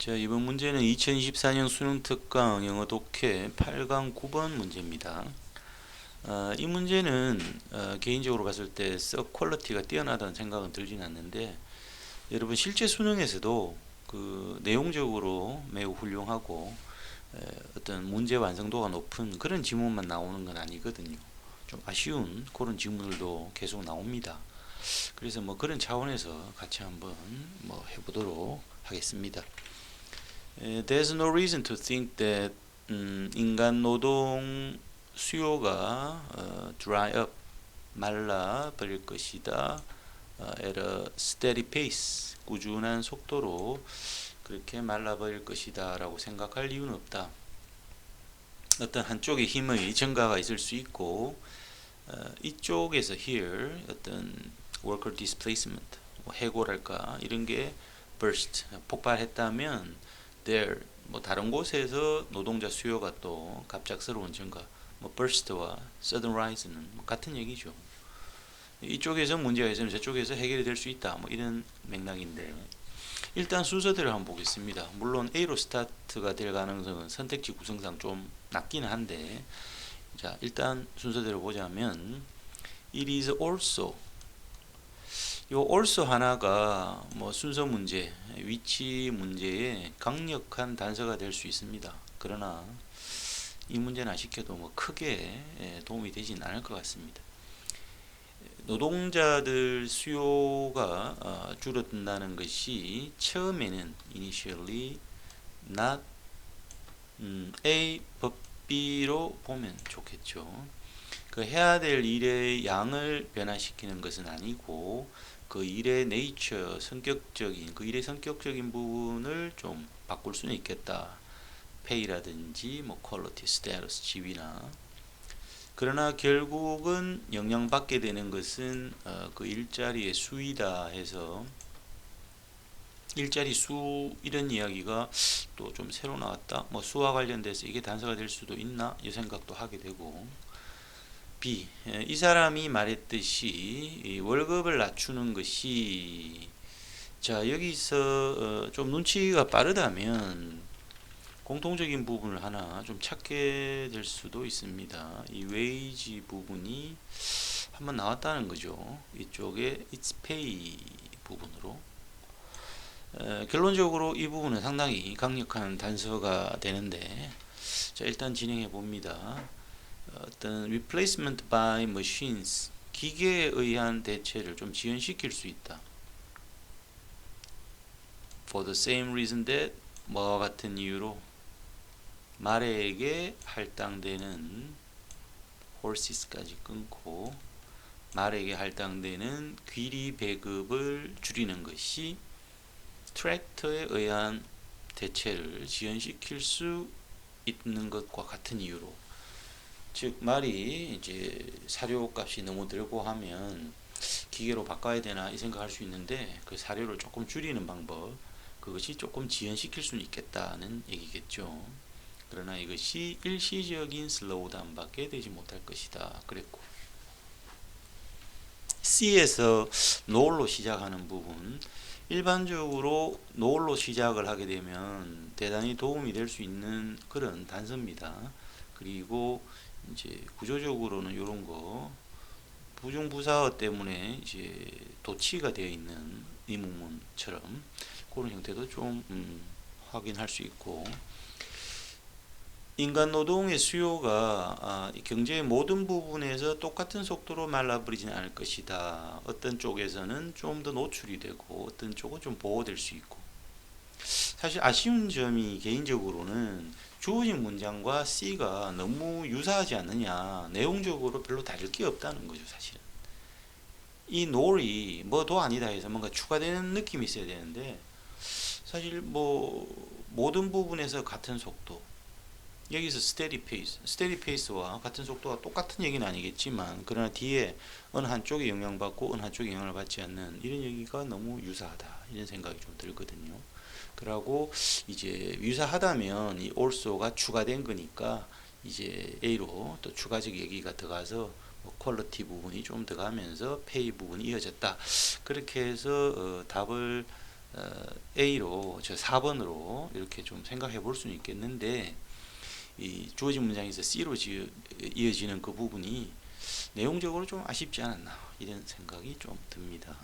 자, 이번 문제는 2024년 수능 특강 영어 독해 8강 9번 문제입니다. 이 문제는 개인적으로 봤을 때 썩 퀄리티가 뛰어나다는 생각은 들진 않는데, 여러분 실제 수능에서도 그 내용적으로 매우 훌륭하고 어떤 문제 완성도가 높은 그런 지문만 나오는 건 아니거든요. 좀 아쉬운 그런 지문들도 계속 나옵니다. 그래서 뭐 그런 차원에서 같이 한번 뭐 해보도록 하겠습니다. There's no reason to think that 인간 노동 수요가 dry up, 말라 버릴 것이다. At a steady pace, 꾸준한 속도로 그렇게 말라 버릴 것이다 라고 생각할 이유는 없다. 어떤 한쪽의 힘의 증가가 있을 수 있고, 이쪽에서 here 어떤 worker displacement, 뭐 해고랄까 이런 게 burst, 폭발했다면 there, 뭐 다른 곳에서 노동자 수요가 또 갑작스러운 증가, 뭐 burst와 sudden rise는 뭐 같은 얘기죠. 이쪽에서 문제가 있으면 저쪽에서 해결이 될 수 있다, 뭐 이런 맥락인데, 일단 순서대로 한번 보겠습니다. 물론 A로 스타트가 될 가능성은 선택지 구성상 좀 낮기는 한데, 자 일단 순서대로 보자면 it is also, 요 also 하나가 뭐 순서 문제, 위치 문제에 강력한 단서가 될 수 있습니다. 그러나 이 문제는 아쉽게도 뭐 크게 도움이 되진 않을 것 같습니다. 노동자들 수요가 줄어든다는 것이 처음에는 initially not A but B로 보면 좋겠죠. 그 해야 될 일의 양을 변화시키는 것은 아니고 그 일의 네이처, 성격적인, 그 일의 성격적인 부분을 좀 바꿀 수는 있겠다. 페이라든지 뭐 퀄리티, 스테이터스, 지위나. 그러나 결국은 영향받게 되는 것은 그 일자리의 수이다 해서, 일자리 수 이런 이야기가 또 좀 새로 나왔다. 뭐 수와 관련돼서 이게 단서가 될 수도 있나 이 생각도 하게 되고. B, 이 사람이 말했듯이 월급을 낮추는 것이, 자 여기서 좀 눈치가 빠르다면 공통적인 부분을 하나 좀 찾게 될 수도 있습니다. 이 웨이지 부분이 한번 나왔다는 거죠. 이쪽에 it's pay 부분으로. 결론적으로 이 부분은 상당히 강력한 단서가 되는데, 자 일단 진행해 봅니다. 어떤 replacement by machines, 기계에 의한 대체를 좀 지연시킬 수 있다. For the same reason that, 뭐와 같은 이유로 말에게 할당되는 horses까지 끊고 말에게 할당되는 귀리 배급을 줄이는 것이 트랙터에 의한 대체를 지연시킬 수 있는 것과 같은 이유로, 즉 말이 이제 사료값이 너무 들고 하면 기계로 바꿔야 되나 이 생각할 수 있는데, 그 사료를 조금 줄이는 방법, 그것이 조금 지연시킬 수는 있겠다는 얘기겠죠. 그러나 이것이 일시적인 슬로우다운밖에 되지 못할 것이다 그랬고, C에서 no로 시작하는 부분, 일반적으로 no로 시작을 하게 되면 대단히 도움이 될 수 있는 그런 단서입니다. 그리고 이제 구조적으로는 이런 거 부중부사어 때문에 이제 도치가 되어 있는 의문문처럼 그런 형태도 좀 확인할 수 있고, 인간 노동의 수요가 경제의 모든 부분에서 똑같은 속도로 말라버리지는 않을 것이다. 어떤 쪽에서는 좀 더 노출이 되고 어떤 쪽은 좀 보호될 수 있고, 사실 아쉬운 점이 개인적으로는 주어진 문장과 C가 너무 유사하지 않느냐, 내용적으로 별로 다를 게 없다는 거죠. 사실은 이 놀이 뭐도 아니다 해서 뭔가 추가되는 느낌이 있어야 되는데, 사실 뭐 모든 부분에서 같은 속도, 여기서 steady pace와 같은 속도가 똑같은 얘기는 아니겠지만, 그러나 뒤에 어느 한쪽에 영향받고 어느 한쪽에 영향을 받지 않는 이런 얘기가 너무 유사하다 이런 생각이 좀 들거든요. 그러고 이제 유사하다면 이 also가 추가된 거니까 이제 A로 또 추가적 얘기가 들어가서 뭐 퀄리티 부분이 좀 들어가면서 페이 부분이 이어졌다. 그렇게 해서 답을 A로 저 4번으로 이렇게 좀 생각해 볼 수는 있겠는데 이 주어진 문장에서 C로 이어지는 그 부분이 내용적으로 좀 아쉽지 않았나 이런 생각이 좀 듭니다.